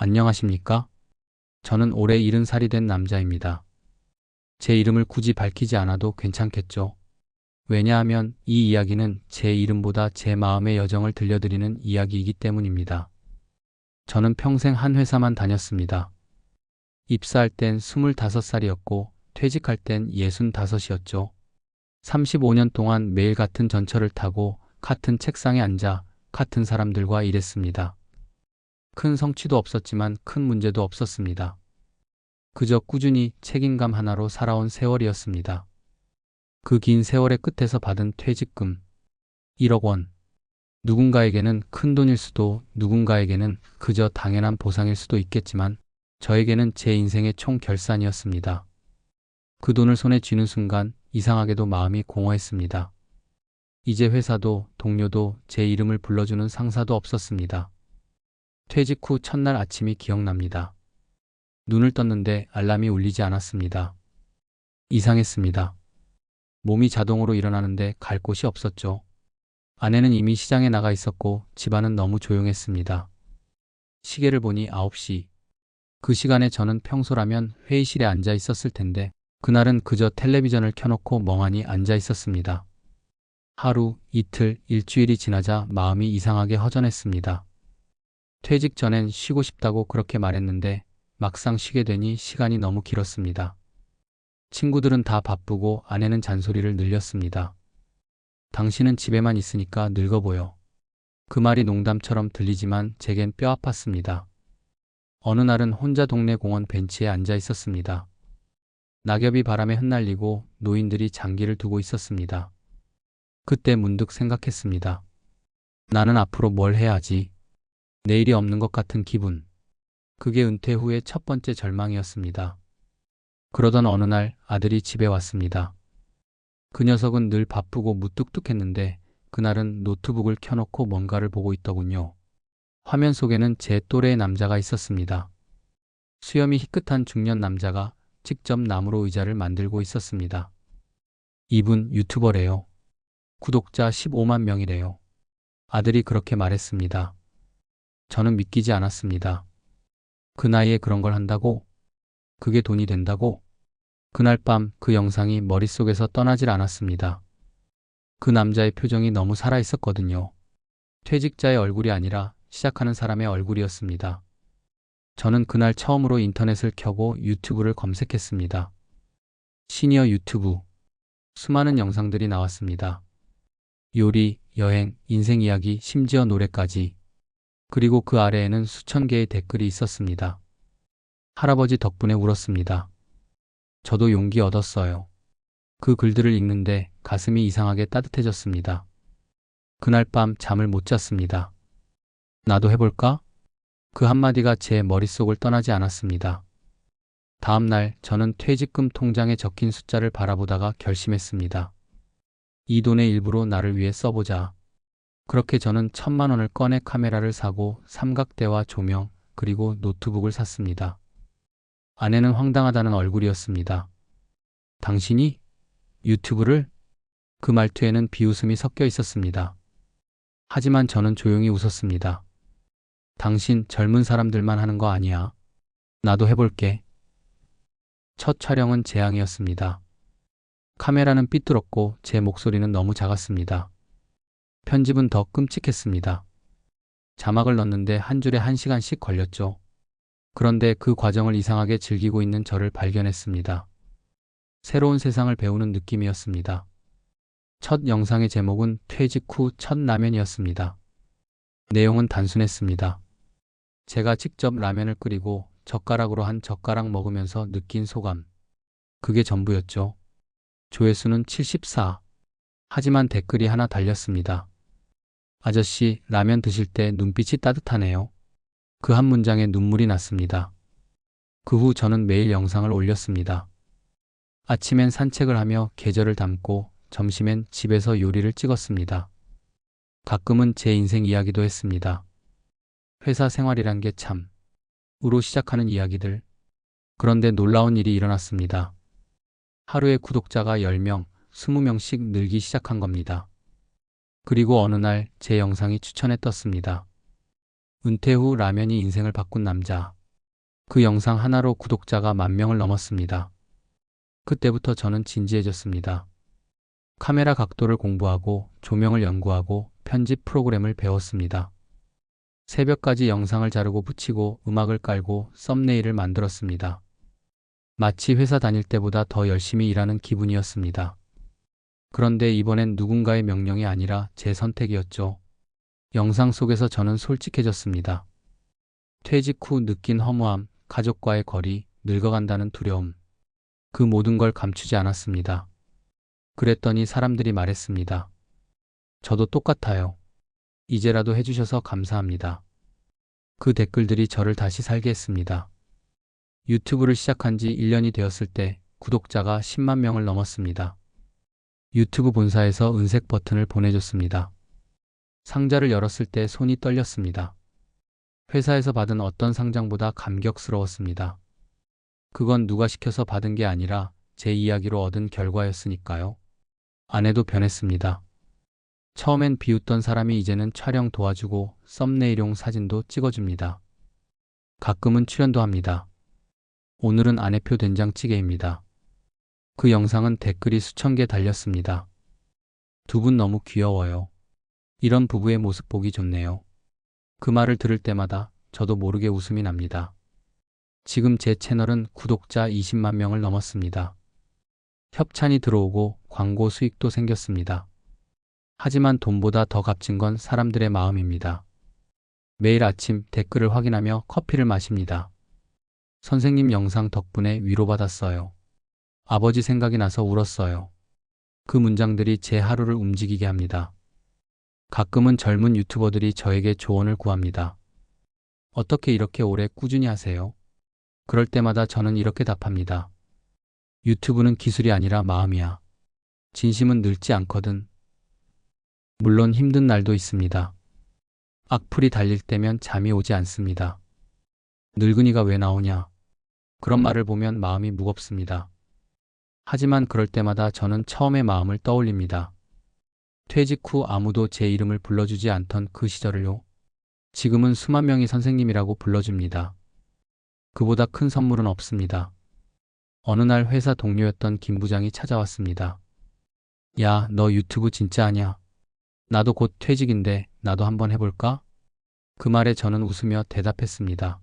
안녕하십니까? 저는 올해 70살이 된 남자입니다. 제 이름을 굳이 밝히지 않아도 괜찮겠죠? 왜냐하면 이 이야기는 제 이름보다 제 마음의 여정을 들려드리는 이야기이기 때문입니다. 저는 평생 한 회사만 다녔습니다. 입사할 땐 25살이었고 퇴직할 땐 65이었죠. 35년 동안 매일 같은 전철을 타고 같은 책상에 앉아 같은 사람들과 일했습니다. 큰 성취도 없었지만 큰 문제도 없었습니다. 그저 꾸준히 책임감 하나로 살아온 세월이었습니다. 그 긴 세월의 끝에서 받은 퇴직금 1억 원. 누군가에게는 큰 돈일 수도 누군가에게는 그저 당연한 보상일 수도 있겠지만 저에게는 제 인생의 총 결산이었습니다. 그 돈을 손에 쥐는 순간 이상하게도 마음이 공허했습니다. 이제 회사도 동료도 제 이름을 불러주는 상사도 없었습니다. 퇴직 후 첫날 아침이 기억납니다. 눈을 떴는데 알람이 울리지 않았습니다. 이상했습니다. 몸이 자동으로 일어나는데 갈 곳이 없었죠. 아내는 이미 시장에 나가 있었고 집안은 너무 조용했습니다. 시계를 보니 9시. 그 시간에 저는 평소라면 회의실에 앉아 있었을 텐데 그날은 그저 텔레비전을 켜놓고 멍하니 앉아 있었습니다. 하루, 이틀, 일주일이 지나자 마음이 이상하게 허전했습니다. 퇴직 전엔 쉬고 싶다고 그렇게 말했는데 막상 쉬게 되니 시간이 너무 길었습니다. 친구들은 다 바쁘고 아내는 잔소리를 늘렸습니다. 당신은 집에만 있으니까 늙어 보여. 그 말이 농담처럼 들리지만 제겐 뼈 아팠습니다. 어느 날은 혼자 동네 공원 벤치에 앉아 있었습니다. 낙엽이 바람에 흩날리고 노인들이 장기를 두고 있었습니다. 그때 문득 생각했습니다. 나는 앞으로 뭘 해야 하지? 내일이 없는 것 같은 기분. 그게 은퇴 후의 첫 번째 절망이었습니다. 그러던 어느 날 아들이 집에 왔습니다. 그 녀석은 늘 바쁘고 무뚝뚝했는데 그날은 노트북을 켜놓고 뭔가를 보고 있더군요. 화면 속에는 제 또래의 남자가 있었습니다. 수염이 희끗한 중년 남자가 직접 나무로 의자를 만들고 있었습니다. 이분 유튜버래요. 구독자 15만 명이래요. 아들이 그렇게 말했습니다. 저는 믿기지 않았습니다. 그 나이에 그런 걸 한다고? 그게 돈이 된다고? 그날 밤 그 영상이 머릿속에서 떠나질 않았습니다. 그 남자의 표정이 너무 살아있었거든요. 퇴직자의 얼굴이 아니라 시작하는 사람의 얼굴이었습니다. 저는 그날 처음으로 인터넷을 켜고 유튜브를 검색했습니다. 시니어 유튜브. 수많은 영상들이 나왔습니다. 요리, 여행, 인생 이야기, 심지어 노래까지. 그리고 그 아래에는 수천 개의 댓글이 있었습니다. 할아버지 덕분에 울었습니다. 저도 용기 얻었어요. 그 글들을 읽는데 가슴이 이상하게 따뜻해졌습니다. 그날 밤 잠을 못 잤습니다. 나도 해볼까? 그 한마디가 제 머릿속을 떠나지 않았습니다. 다음 날 저는 퇴직금 통장에 적힌 숫자를 바라보다가 결심했습니다. 이 돈의 일부로 나를 위해 써보자. 그렇게 저는 1,000만 원을 꺼내 카메라를 사고 삼각대와 조명 그리고 노트북을 샀습니다. 아내는 황당하다는 얼굴이었습니다. 당신이? 유튜브를? 그 말투에는 비웃음이 섞여 있었습니다. 하지만 저는 조용히 웃었습니다. 당신 젊은 사람들만 하는 거 아니야. 나도 해볼게. 첫 촬영은 재앙이었습니다. 카메라는 삐뚤었고 제 목소리는 너무 작았습니다. 편집은 더 끔찍했습니다. 자막을 넣는데 한 줄에 1시간씩 걸렸죠. 그런데 그 과정을 이상하게 즐기고 있는 저를 발견했습니다. 새로운 세상을 배우는 느낌이었습니다. 첫 영상의 제목은 퇴직 후 첫 라면이었습니다. 내용은 단순했습니다. 제가 직접 라면을 끓이고 젓가락으로 한 젓가락 먹으면서 느낀 소감. 그게 전부였죠. 조회수는 74. 하지만 댓글이 하나 달렸습니다. 아저씨, 라면 드실 때 눈빛이 따뜻하네요. 그 한 문장에 눈물이 났습니다. 그 후 저는 매일 영상을 올렸습니다. 아침엔 산책을 하며 계절을 담고 점심엔 집에서 요리를 찍었습니다. 가끔은 제 인생 이야기도 했습니다. 회사 생활이란 게 참. 으로 시작하는 이야기들. 그런데 놀라운 일이 일어났습니다. 하루에 구독자가 10명, 20명씩 늘기 시작한 겁니다. 그리고 어느 날 제 영상이 추천에 떴습니다. 은퇴 후 라면이 인생을 바꾼 남자. 그 영상 하나로 구독자가 10,000명을 넘었습니다. 그때부터 저는 진지해졌습니다. 카메라 각도를 공부하고 조명을 연구하고 편집 프로그램을 배웠습니다. 새벽까지 영상을 자르고 붙이고 음악을 깔고 썸네일을 만들었습니다. 마치 회사 다닐 때보다 더 열심히 일하는 기분이었습니다. 그런데 이번엔 누군가의 명령이 아니라 제 선택이었죠. 영상 속에서 저는 솔직해졌습니다. 퇴직 후 느낀 허무함, 가족과의 거리, 늙어간다는 두려움. 그 모든 걸 감추지 않았습니다. 그랬더니 사람들이 말했습니다. 저도 똑같아요. 이제라도 해주셔서 감사합니다. 그 댓글들이 저를 다시 살게 했습니다. 유튜브를 시작한 지 1년이 되었을 때 구독자가 10만 명을 넘었습니다. 유튜브 본사에서 은색 버튼을 보내줬습니다. 상자를 열었을 때 손이 떨렸습니다. 회사에서 받은 어떤 상장보다 감격스러웠습니다. 그건 누가 시켜서 받은 게 아니라 제 이야기로 얻은 결과였으니까요. 아내도 변했습니다. 처음엔 비웃던 사람이 이제는 촬영 도와주고 썸네일용 사진도 찍어줍니다. 가끔은 출연도 합니다. 오늘은 아내표 된장찌개입니다. 그 영상은 댓글이 수천 개 달렸습니다. 두 분 너무 귀여워요. 이런 부부의 모습 보기 좋네요. 그 말을 들을 때마다 저도 모르게 웃음이 납니다. 지금 제 채널은 구독자 20만 명을 넘었습니다. 협찬이 들어오고 광고 수익도 생겼습니다. 하지만 돈보다 더 값진 건 사람들의 마음입니다. 매일 아침 댓글을 확인하며 커피를 마십니다. 선생님 영상 덕분에 위로받았어요. 아버지 생각이 나서 울었어요. 그 문장들이 제 하루를 움직이게 합니다. 가끔은 젊은 유튜버들이 저에게 조언을 구합니다. 어떻게 이렇게 오래 꾸준히 하세요? 그럴 때마다 저는 이렇게 답합니다. 유튜브는 기술이 아니라 마음이야. 진심은 늙지 않거든. 물론 힘든 날도 있습니다. 악플이 달릴 때면 잠이 오지 않습니다. 늙은이가 왜 나오냐? 그런 말을 보면 마음이 무겁습니다. 하지만 그럴 때마다 저는 처음의 마음을 떠올립니다. 퇴직 후 아무도 제 이름을 불러주지 않던 그 시절을요. 지금은 수만 명이 선생님이라고 불러줍니다. 그보다 큰 선물은 없습니다. 어느 날 회사 동료였던 김 부장이 찾아왔습니다. 야, 너 유튜브 진짜 하냐? 나도 곧 퇴직인데 나도 한번 해볼까? 그 말에 저는 웃으며 대답했습니다.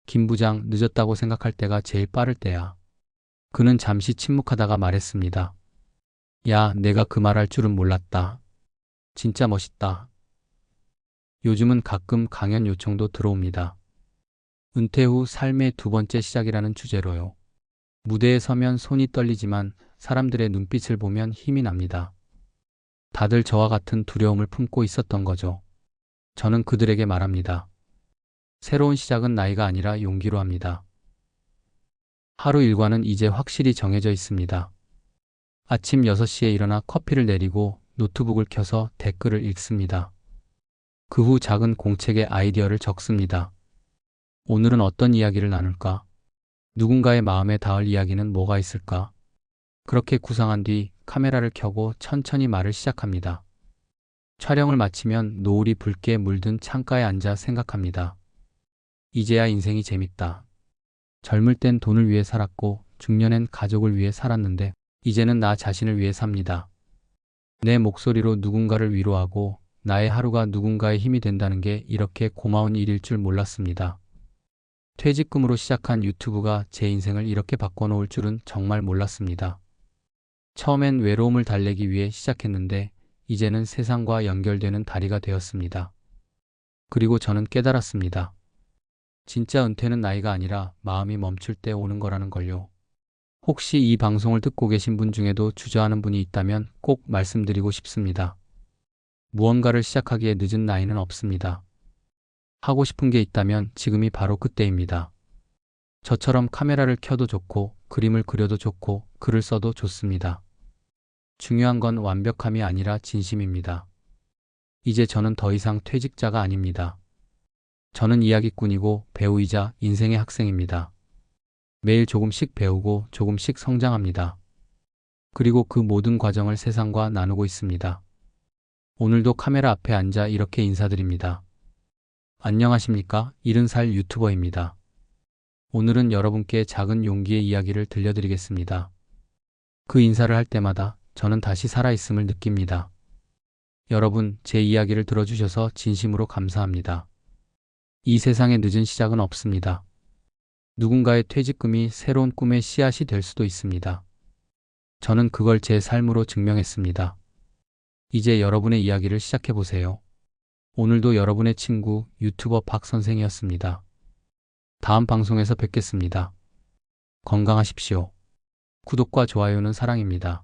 김 부장, 늦었다고 생각할 때가 제일 빠를 때야. 그는 잠시 침묵하다가 말했습니다. 야, 내가 그 말할 줄은 몰랐다. 진짜 멋있다. 요즘은 가끔 강연 요청도 들어옵니다. 은퇴 후 삶의 두 번째 시작이라는 주제로요. 무대에 서면 손이 떨리지만 사람들의 눈빛을 보면 힘이 납니다. 다들 저와 같은 두려움을 품고 있었던 거죠. 저는 그들에게 말합니다. 새로운 시작은 나이가 아니라 용기로 합니다. 하루 일과는 이제 확실히 정해져 있습니다. 아침 6시에 일어나 커피를 내리고 노트북을 켜서 댓글을 읽습니다. 그 후 작은 공책에 아이디어를 적습니다. 오늘은 어떤 이야기를 나눌까? 누군가의 마음에 닿을 이야기는 뭐가 있을까? 그렇게 구상한 뒤 카메라를 켜고 천천히 말을 시작합니다. 촬영을 마치면 노을이 붉게 물든 창가에 앉아 생각합니다. 이제야 인생이 재밌다. 젊을 땐 돈을 위해 살았고 중년엔 가족을 위해 살았는데 이제는 나 자신을 위해 삽니다. 내 목소리로 누군가를 위로하고 나의 하루가 누군가의 힘이 된다는 게 이렇게 고마운 일일 줄 몰랐습니다. 퇴직금으로 시작한 유튜브가 제 인생을 이렇게 바꿔놓을 줄은 정말 몰랐습니다. 처음엔 외로움을 달래기 위해 시작했는데 이제는 세상과 연결되는 다리가 되었습니다. 그리고 저는 깨달았습니다. 진짜 은퇴는 나이가 아니라 마음이 멈출 때 오는 거라는 걸요. 혹시 이 방송을 듣고 계신 분 중에도 주저하는 분이 있다면 꼭 말씀드리고 싶습니다. 무언가를 시작하기에 늦은 나이는 없습니다. 하고 싶은 게 있다면 지금이 바로 그때입니다. 저처럼 카메라를 켜도 좋고 그림을 그려도 좋고 글을 써도 좋습니다. 중요한 건 완벽함이 아니라 진심입니다. 이제 저는 더 이상 퇴직자가 아닙니다. 저는 이야기꾼이고 배우이자 인생의 학생입니다. 매일 조금씩 배우고 조금씩 성장합니다. 그리고 그 모든 과정을 세상과 나누고 있습니다. 오늘도 카메라 앞에 앉아 이렇게 인사드립니다. 안녕하십니까? 70살 유튜버입니다. 오늘은 여러분께 작은 용기의 이야기를 들려드리겠습니다. 그 인사를 할 때마다 저는 다시 살아있음을 느낍니다. 여러분, 제 이야기를 들어주셔서 진심으로 감사합니다. 이 세상에 늦은 시작은 없습니다. 누군가의 퇴직금이 새로운 꿈의 씨앗이 될 수도 있습니다. 저는 그걸 제 삶으로 증명했습니다. 이제 여러분의 이야기를 시작해보세요. 오늘도 여러분의 친구 유튜버 박 선생이었습니다. 다음 방송에서 뵙겠습니다. 건강하십시오. 구독과 좋아요는 사랑입니다.